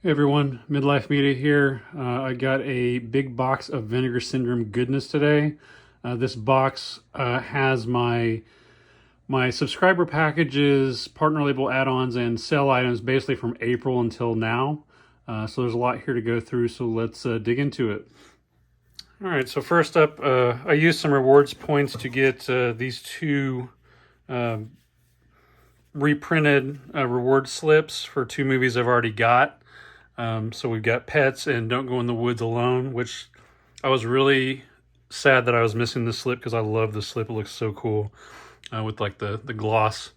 Hey everyone, Midlife Media here. I got a big box of Vinegar Syndrome goodness today. This box has my subscriber packages, partner label add-ons, and sale items basically from April until now. So there's a lot here to go through, so let's dig into it. All right, so first up, I used some rewards points to get these two reprinted reward slips for two movies I've already got. So we've got Pets and Don't Go in the Woods Alone, which I was really sad that I was missing the slip because I love the slip. It looks so cool with like the gloss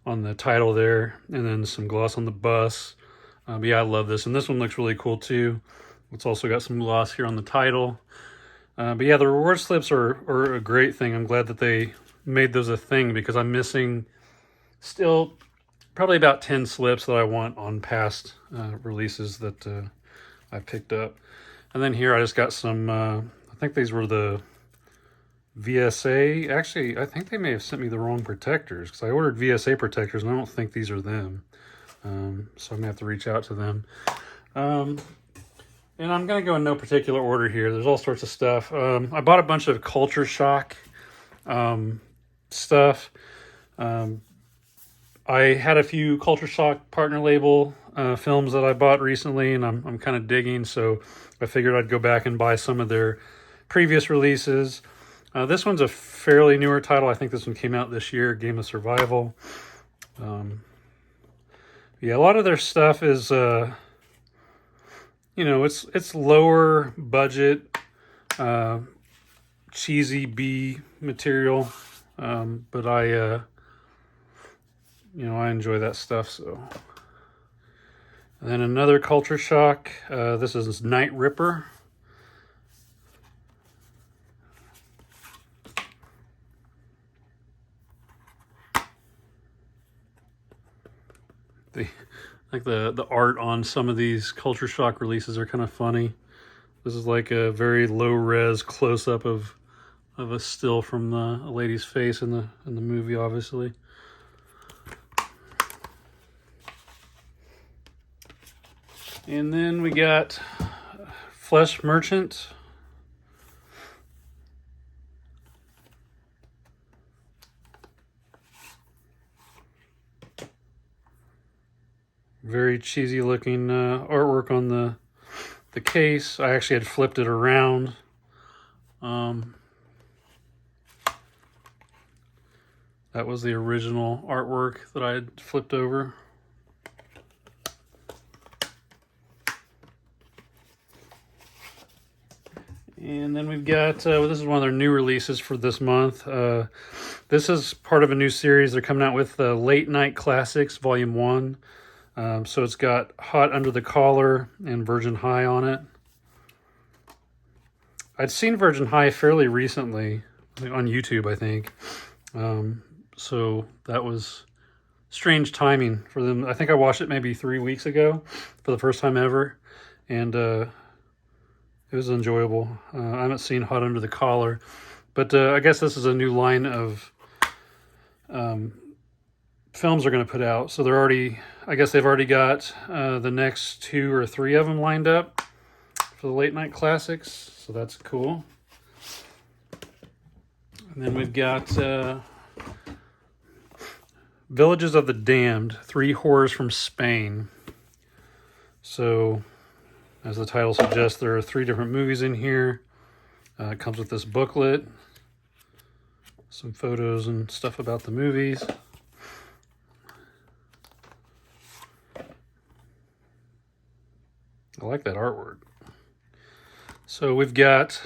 on the title there and then some gloss on the bus. But yeah, I love this. And this one looks really cool too. It's also got some gloss here on the title. But yeah, the reward slips are a great thing. I'm glad that they made those a thing because I'm missing still probably about 10 slips that I want on past releases that I picked up. And then here I just got some, I think these were the VSA. Actually, I think they may have sent me the wrong protectors because I ordered VSA protectors and I don't think these are them. So I'm going to have to reach out to them. And I'm going to go in no particular order here. There's all sorts of stuff. I bought a bunch of Culture Shock stuff. I had a few Culture Shock partner label films that I bought recently, and I'm kind of digging, so I figured I'd go back and buy some of their previous releases. This one's a fairly newer title. I think this one came out this year, Game of Survival. Yeah, a lot of their stuff is, you know, it's lower budget, cheesy B material, but you know, I enjoy that stuff. So, and then another Culture Shock. This is Night Ripper. The art on some of these Culture Shock releases are kind of funny. This is like a very low res close up of a still from a lady's face in the movie, obviously. And then we got Flesh Merchant. Very cheesy looking artwork on the case. I actually had flipped it around. That was the original artwork that I had flipped over. And then we've got, this is one of their new releases for this month. This is part of a new series. They're coming out with Late Night Classics Volume 1. So it's got Hot Under the Collar and Virgin High on it. I'd seen Virgin High fairly recently on YouTube, I think. So that was strange timing for them. I think I watched it maybe 3 weeks ago for the first time ever. And it was enjoyable. I haven't seen Hot Under the Collar, but I guess this is a new line of films they're going to put out. So they're already, I guess they've already got the next 2 or 3 of them lined up for the Late Night Classics. So that's cool. And then we've got Villages of the Damned, 3 horrors from Spain. So, as the title suggests, there are 3 different movies in here. It comes with this booklet, some photos and stuff about the movies. I like that artwork. So we've got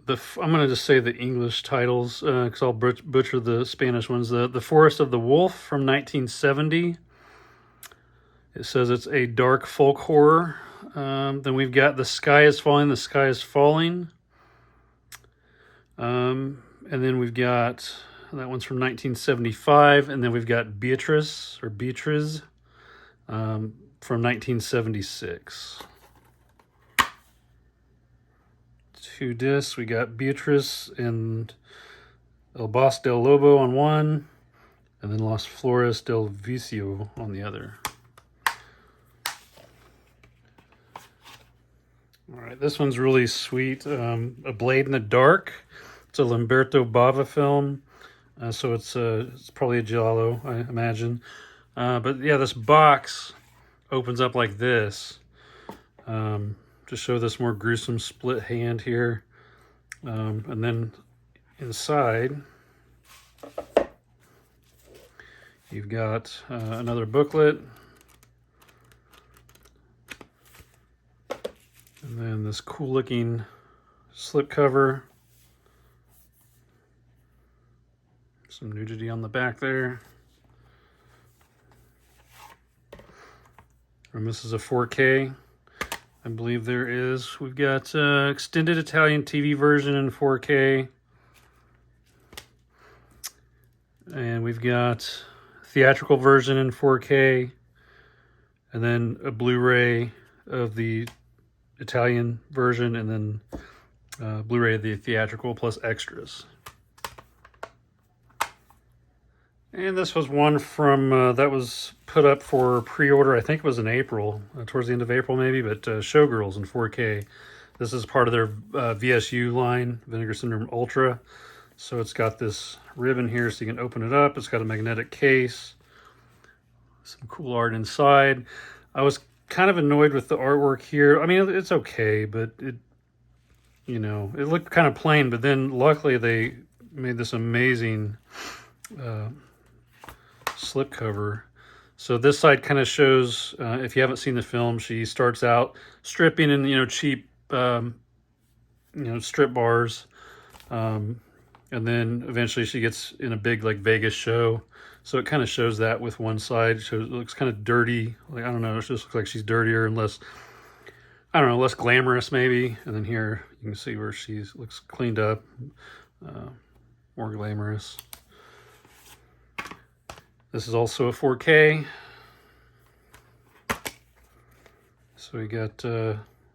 I'm going to just say the English titles because I'll butcher the Spanish ones. The Forest of the Wolf from 1970. It says it's a dark folk horror. Then we've got The Sky is Falling, The Sky is Falling. And then we've got, that one's from 1975. And then we've got Beatrice from 1976. 2 discs. We got Beatrice and El Bosque del Lobo on one, and then Las Flores del Vicio on the other. All right, this one's really sweet. A Blade in the Dark. It's a Lamberto Bava film, so it's probably a giallo, I imagine. But yeah, this box opens up like this to show this more gruesome split hand here, and then inside you've got another booklet. And then this cool looking slip cover. Some nudity on the back there. And this is a 4K. I believe there is. We've got extended Italian TV version in 4K. And we've got theatrical version in 4K. And then a Blu-ray of the Italian version, and then Blu-ray of the theatrical plus extras. And this was one from that was put up for pre-order. I think it was in April, towards the end of April maybe, but Showgirls in 4K. This is part of their VSU line, Vinegar Syndrome Ultra. So it's got this ribbon here so you can open it up. It's got a magnetic case. Some cool art inside. I was kind of annoyed with the artwork here. I mean, it's okay, but it looked kind of plain, but then luckily they made this amazing slip cover. So this side kind of shows, if you haven't seen the film, she starts out stripping in, cheap, strip bars. And then eventually she gets in a big, like, Vegas show. So it kind of shows that with one side. It looks kind of dirty. Like, I don't know, it just looks like she's dirtier and less, I don't know, less glamorous maybe. And then here you can see where she looks cleaned up, more glamorous. This is also a 4K. So we got,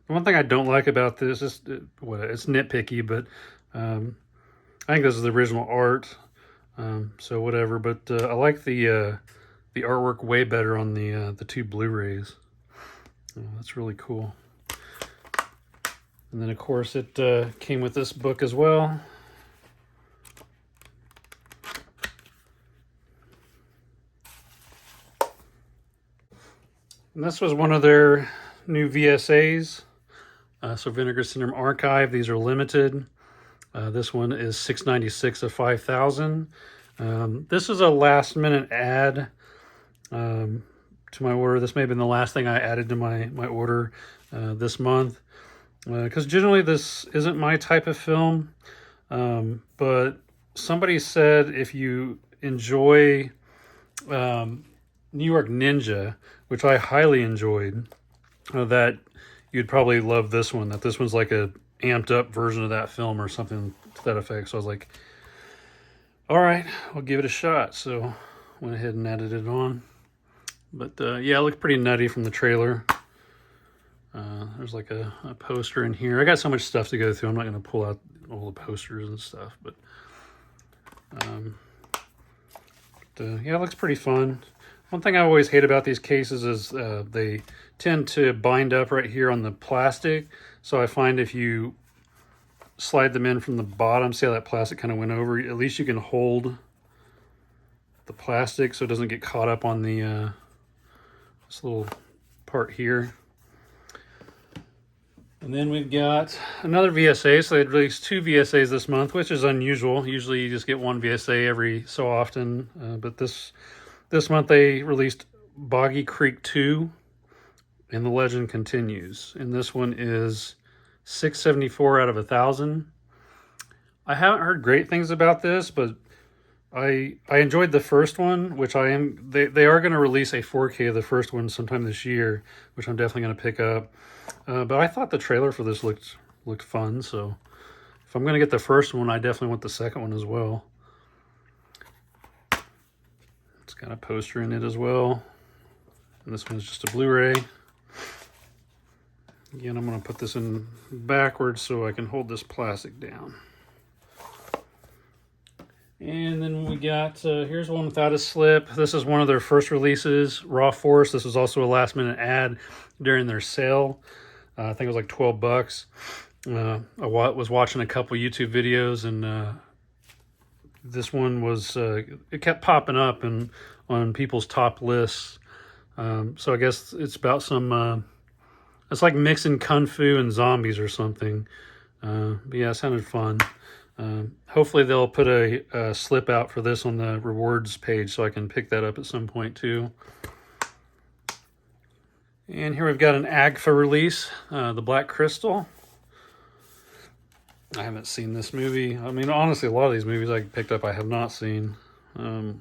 one thing I don't like about this is, it's nitpicky, but I think this is the original art. So whatever, but I like the artwork way better on the two Blu-rays. That's really cool. And then of course it came with this book as well. And this was one of their new VSAs. So Vinegar Syndrome Archive. These are limited. This one is $6.96 of 5,000. This is a last minute add to my order. This may have been the last thing I added to my order this month. Because generally this isn't my type of film. But somebody said if you enjoy New York Ninja, which I highly enjoyed, that you'd probably love this one. That this one's like a amped up version of that film or something to that effect. So I was like, all right, I'll give it a shot. So went ahead and added it on. But yeah, it looked pretty nutty from the trailer. There's like a poster in here. I got so much stuff to go through. I'm not going to pull out all the posters and stuff. But yeah, it looks pretty fun. One thing I always hate about these cases is they tend to bind up right here on the plastic. So I find if you slide them in from the bottom, see how that plastic kind of went over, at least you can hold the plastic so it doesn't get caught up on the this little part here. And then we've got another VSA. So they released 2 VSAs this month, which is unusual. Usually you just get one VSA every so often. But this month they released Boggy Creek 2, and the legend continues. And this one is $6.74 out of 1,000. I haven't heard great things about this, but I enjoyed the first one, which I am. They are going to release a 4K of the first one sometime this year, which I'm definitely going to pick up. But I thought the trailer for this looked fun, so if I'm going to get the first one, I definitely want the second one as well. It's got a poster in it as well. And this one's just a Blu-ray. Again, I'm going to put this in backwards so I can hold this plastic down. And then we got, here's one without a slip. This is one of their first releases, Raw Force. This was also a last minute ad during their sale. I think it was like 12 bucks. I was watching a couple YouTube videos, and this one was, it kept popping up and on people's top lists. So I guess it's about some, it's like mixing kung fu and zombies or something. But yeah, it sounded fun. Hopefully they'll put a slip out for this on the rewards page so I can pick that up at some point too. And here we've got an AGFA release, The Black Crystal. I haven't seen this movie. I mean, honestly, a lot of these movies I picked up I have not seen. But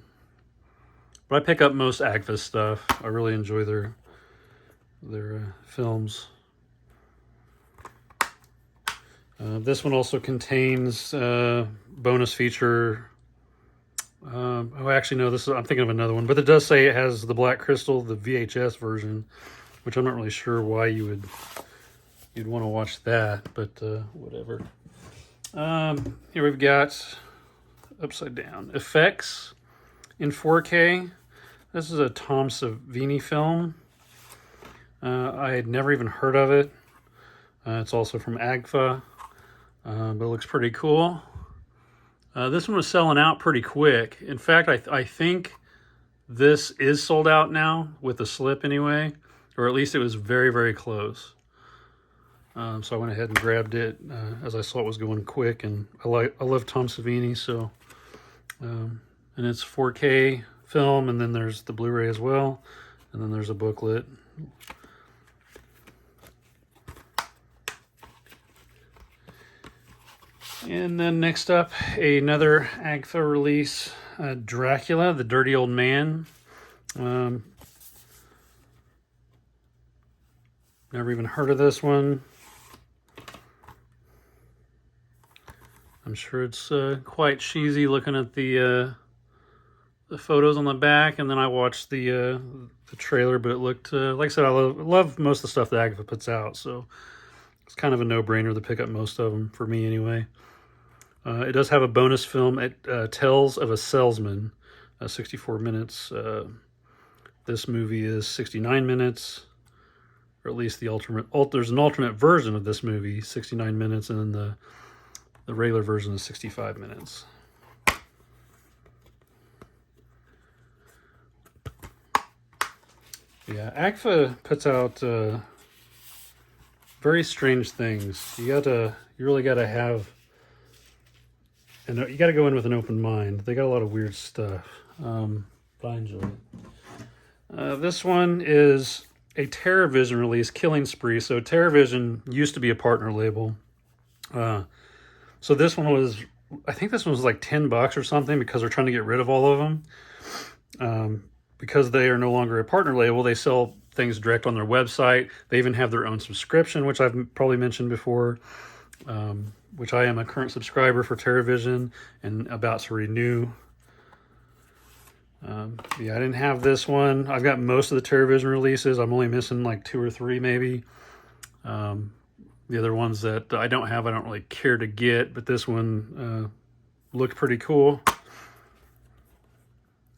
I pick up most AGFA stuff. I really enjoy their films. This one also contains bonus feature. Oh, actually, no. I'm thinking of another one, but it does say it has The Black Crystal, the VHS version, which I'm not really sure why you'd want to watch that, but whatever. Here we've got Upside Down Effects in 4K. This is a Tom Savini film. I had never even heard of it. It's also from AGFA, but it looks pretty cool. This one was selling out pretty quick. In fact, I think this is sold out now with the slip anyway, or at least it was very, very close. So I went ahead and grabbed it as I saw it was going quick, and I love Tom Savini, so and it's 4K film, and then there's the Blu-ray as well, and then there's a booklet. And then next up, another AGFA release, Dracula, The Dirty Old Man. Never even heard of this one. I'm sure it's quite cheesy looking at the photos on the back, and then I watched the trailer, but it looked, like I said, I love most of the stuff that AGFA puts out, so it's kind of a no-brainer to pick up most of them, for me anyway. It does have a bonus film, Tales of a Salesman, 64 minutes. This movie is 69 minutes, or at least there's an alternate version of this movie, 69 minutes, and then the regular version is 65 minutes. Yeah, AGFA puts out very strange things. You really gotta have, and you gotta go in with an open mind. They got a lot of weird stuff, but I enjoy it. This one is a TerraVision release, Killing Spree. So TerraVision used to be a partner label. So this one was, I think this one was like $10 or something, because they're trying to get rid of all of them. Because they are no longer a partner label, they sell things direct on their website. They even have their own subscription, which I've probably mentioned before, which I am a current subscriber for TerraVision and about to renew. Yeah, I didn't have this one. I've got most of the TerraVision releases. I'm only missing like 2 or 3 maybe. The other ones that I don't have, I don't really care to get, but this one looked pretty cool.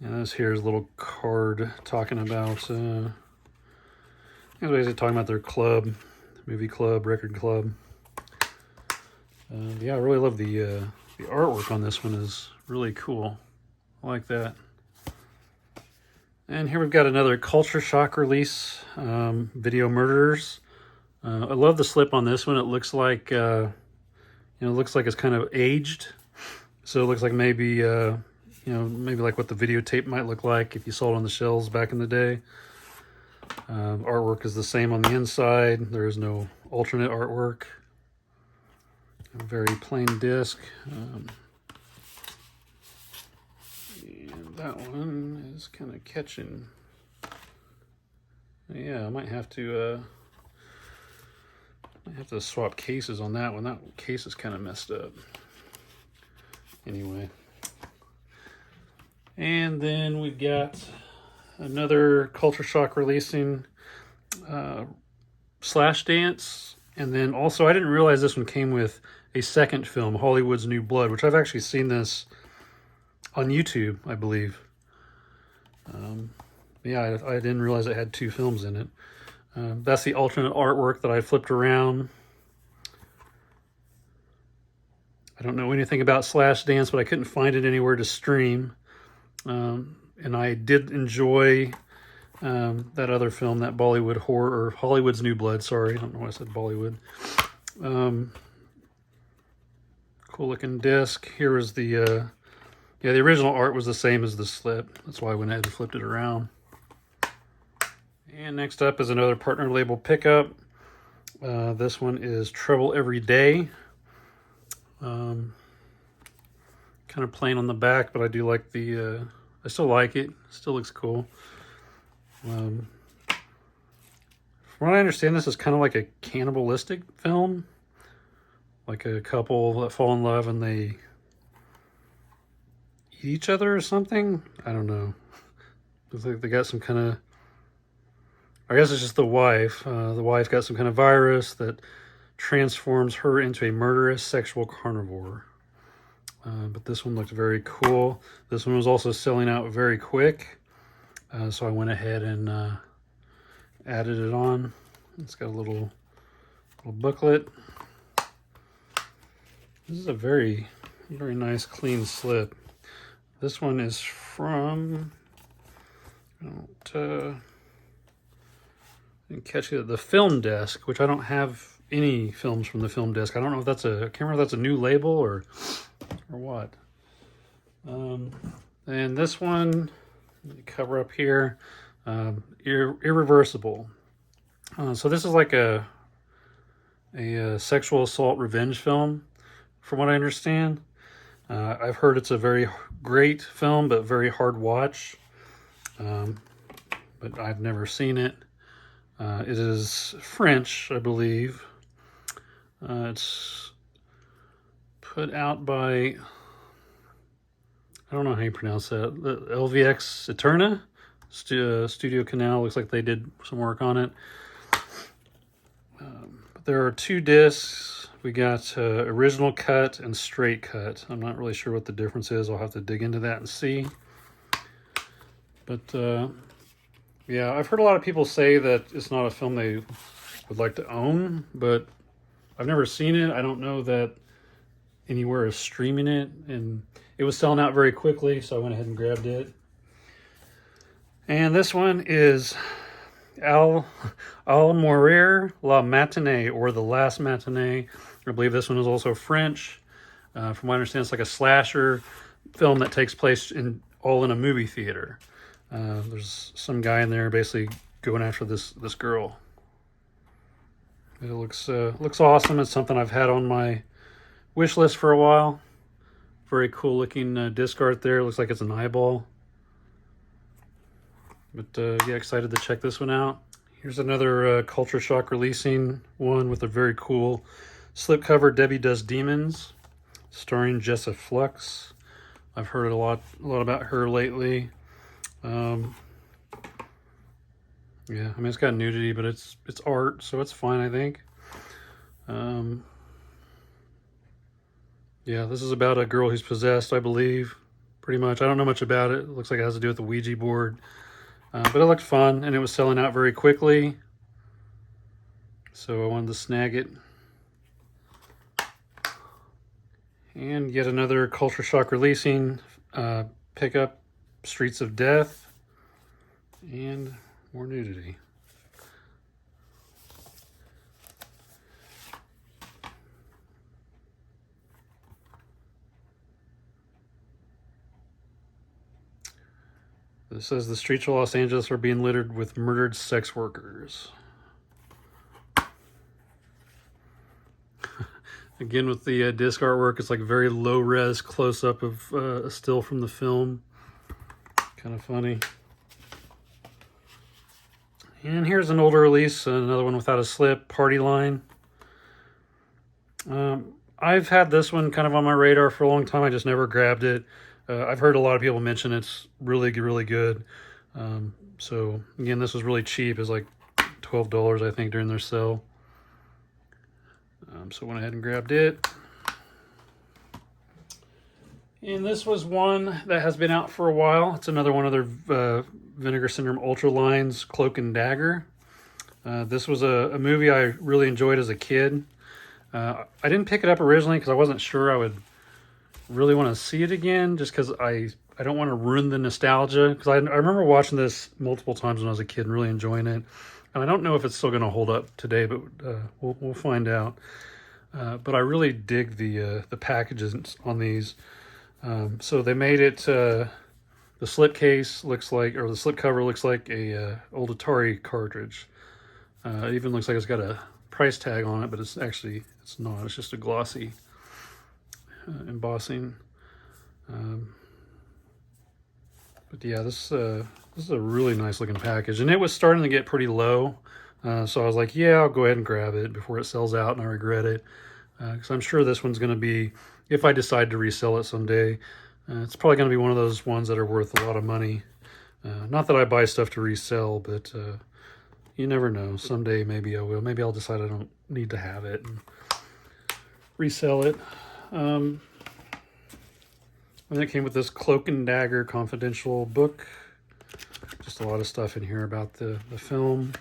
And this here is a little card talking about, basically talking about their club, movie club, record club. Yeah, I really love the artwork on this one is really cool. I like that. And here we've got another Culture Shock release, Video Murderers. I love the slip on this one. It looks like, it looks like it's kind of aged. So it looks like maybe, maybe like what the videotape might look like if you saw it on the shelves back in the day. Artwork is the same on the inside. There is no alternate artwork. A very plain disc. And that one is kind of catching. Yeah, I might have to swap cases on that one. That case is kind of messed up. Anyway. And then we've got another Culture Shock releasing, Slashdance. And then also, I didn't realize this one came with a second film, Hollywood's New Blood, which I've actually seen this on YouTube, I believe. Yeah, I didn't realize it had 2 films in it. That's the alternate artwork that I flipped around. I don't know anything about Slashdance, but I couldn't find it anywhere to stream. And I did enjoy that other film, that Bollywood horror, or Hollywood's New Blood, sorry. I don't know why I said Bollywood. Cool looking disc. Here is the, yeah, the original art was the same as the slip. That's why I went ahead and flipped it around. And next up is another partner label pickup. This one is Treble Everyday. Kind of plain on the back, but I do like the, I still like it. Still looks cool. From what I understand, this is kind of like a cannibalistic film. Like a couple that fall in love and they eat each other or something. I don't know. Looks like they got some kind of, I guess it's just the wife. The wife got some kind of virus that transforms her into a murderous sexual carnivore. But this one looked very cool. This one was also selling out very quick. So I went ahead and added it on. It's got a little booklet. This is a very, very nice clean slip. This one is from, I didn't catch it, the Film Desk, which I don't have any films from the Film Desk. I don't know if that's a, I can't remember if that's a new label or what. And this one, cover up here, irreversible. So this is like a sexual assault revenge film, from what I understand. I've heard it's a very great film, but very hard watch. But I've never seen it. It is French, I believe. It's put out by, I don't know how you pronounce that, the LVX Eterna Studio Canal. Looks like they did some work on it. But there are two discs. We got original cut and straight cut. I'm not really sure what the difference is. I'll have to dig into that and see. But yeah, I've heard a lot of people say that it's not a film they would like to own, but I've never seen it. I don't know that anywhere is streaming it, and it was selling out very quickly, so I went ahead and grabbed it. And this one is Al Mourir La Matinee, or The Last Matinee. I believe this one is also French. From what I understand, it's like a slasher film that takes place all in a movie theater. There's some guy in there basically going after this girl. It looks awesome. It's something I've had on my wish list for a while. Very cool looking disc art there. Looks like it's an eyeball. But yeah, excited to check this one out. Here's another Culture Shock releasing one with a very cool slipcover, Debbie Does Demons, starring Jessa Flux. I've heard a lot about her lately. Yeah, I mean, it's got nudity, but it's art, so it's fine, I think. Yeah, this is about a girl who's possessed, I believe, pretty much. I don't know much about it. It looks like it has to do with the Ouija board. But it looked fun, and it was selling out very quickly. So I wanted to snag it. And yet another Culture Shock releasing pickup, Streets of Death, and more nudity. This says the streets of Los Angeles are being littered with murdered sex workers. Again, with the disc artwork, it's like very low res close up of a still from the film. Kind of funny. And here's an older release, another one without a slip, Party Line. I've had this one kind of on my radar for a long time. I just never grabbed it. I've heard a lot of people mention it's really, really good. So again, this was really cheap. It was like $12, I think, during their sale. So I went ahead and grabbed it. And this was one that has been out for a while. It's another one of their Vinegar Syndrome Ultra lines, Cloak and Dagger. This was a movie I really enjoyed as a kid. I didn't pick it up originally because I wasn't sure I would really want to see it again, just because I don't want to ruin the nostalgia. Because I remember watching this multiple times when I was a kid and really enjoying it. And I don't know if it's still going to hold up today, but we'll find out. But I really dig the packages on these. So they made it. The slipcase looks like, or the slipcover looks like a old Atari cartridge. It even looks like it's got a price tag on it, but it's not. It's just a glossy embossing. But yeah, this is a really nice looking package, and it was starting to get pretty low. So I was like, yeah, I'll go ahead and grab it before it sells out and I regret it. Because I'm sure this one's going to be, if I decide to resell it someday, it's probably going to be one of those ones that are worth a lot of money. Not that I buy stuff to resell, but you never know. Someday maybe I will. Maybe I'll decide I don't need to have it and resell it. And it came with this Cloak and Dagger confidential book. Just a lot of stuff in here about the film.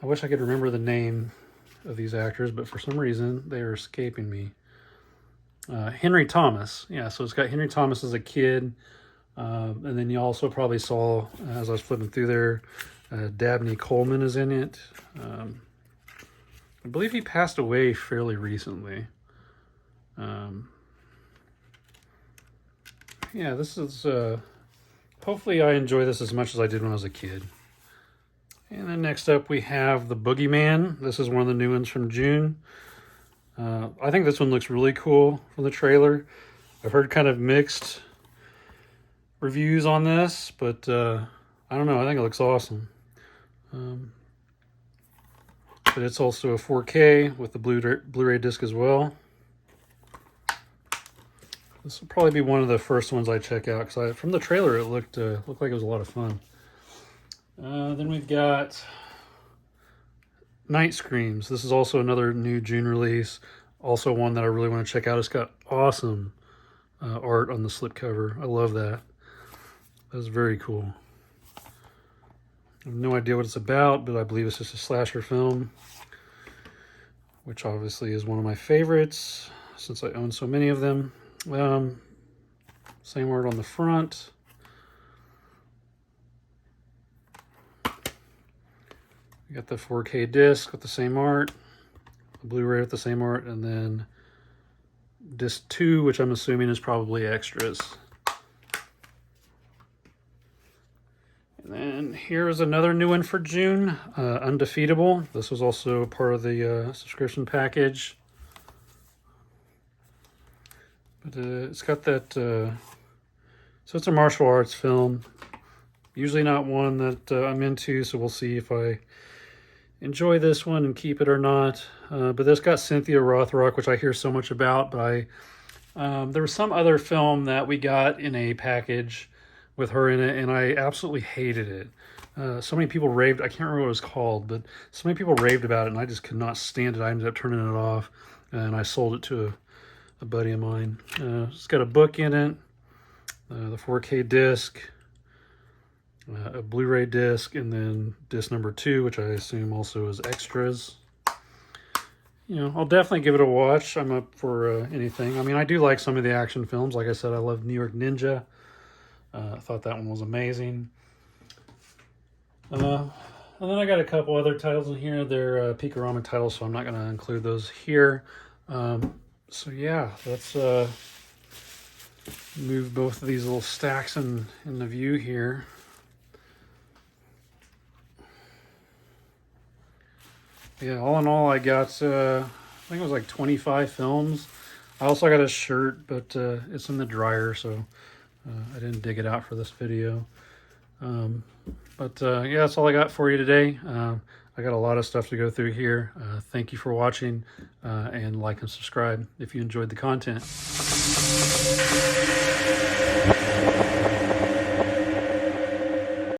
I wish I could remember the name of these actors, but for some reason they are escaping me. Henry Thomas. Yeah, so it's got Henry Thomas as a kid. And then you also probably saw, as I was flipping through there, Dabney Coleman is in it. I believe he passed away fairly recently. Yeah, this is, hopefully I enjoy this as much as I did when I was a kid. And then next up we have the Boogeyman. This is one of the new ones from June. I think this one looks really cool from the trailer. I've heard kind of mixed reviews on this, but I don't know. I think it looks awesome. But it's also a 4K with the Blu-ray disc as well. This will probably be one of the first ones I check out because from the trailer it looked like it was a lot of fun. Then we've got Night Screams. This is also another new June release. Also one that I really want to check out. It's got awesome art on the slipcover. I love that. That's very cool. I have no idea what it's about, but I believe it's just a slasher film, which obviously is one of my favorites since I own so many of them. Same art on the front. We got the 4K disc with the same art, the Blu-ray with the same art, and then disc 2, which I'm assuming is probably extras. And then here's another new one for June, Undefeatable. This was also part of the subscription package. But it's got that, so it's a martial arts film. Usually not one that I'm into, so we'll see if I enjoy this one and keep it or not. But this got Cynthia Rothrock, which I hear so much about, but there was some other film that we got in a package with her in it, and I absolutely hated it. So many people raved, I can't remember what it was called, but so many people raved about it, and I just could not stand it. I ended up turning it off, and I sold it to a buddy of mine. It's got a book in it, the 4K disc, a Blu-ray disc, and then disc number 2, which I assume also is extras. You know, I'll definitely give it a watch. I'm up for anything. I mean, I do like some of the action films. Like I said, I love New York Ninja. I thought that one was amazing. And then I got a couple other titles in here. They're Picorama titles, so I'm not going to include those here. So yeah, let's move both of these little stacks in the view here. Yeah, all in all, I got, I think it was like 25 films. I also got a shirt, but it's in the dryer, so I didn't dig it out for this video. Yeah, that's all I got for you today. I got a lot of stuff to go through here. Thank you for watching, and like and subscribe if you enjoyed the content.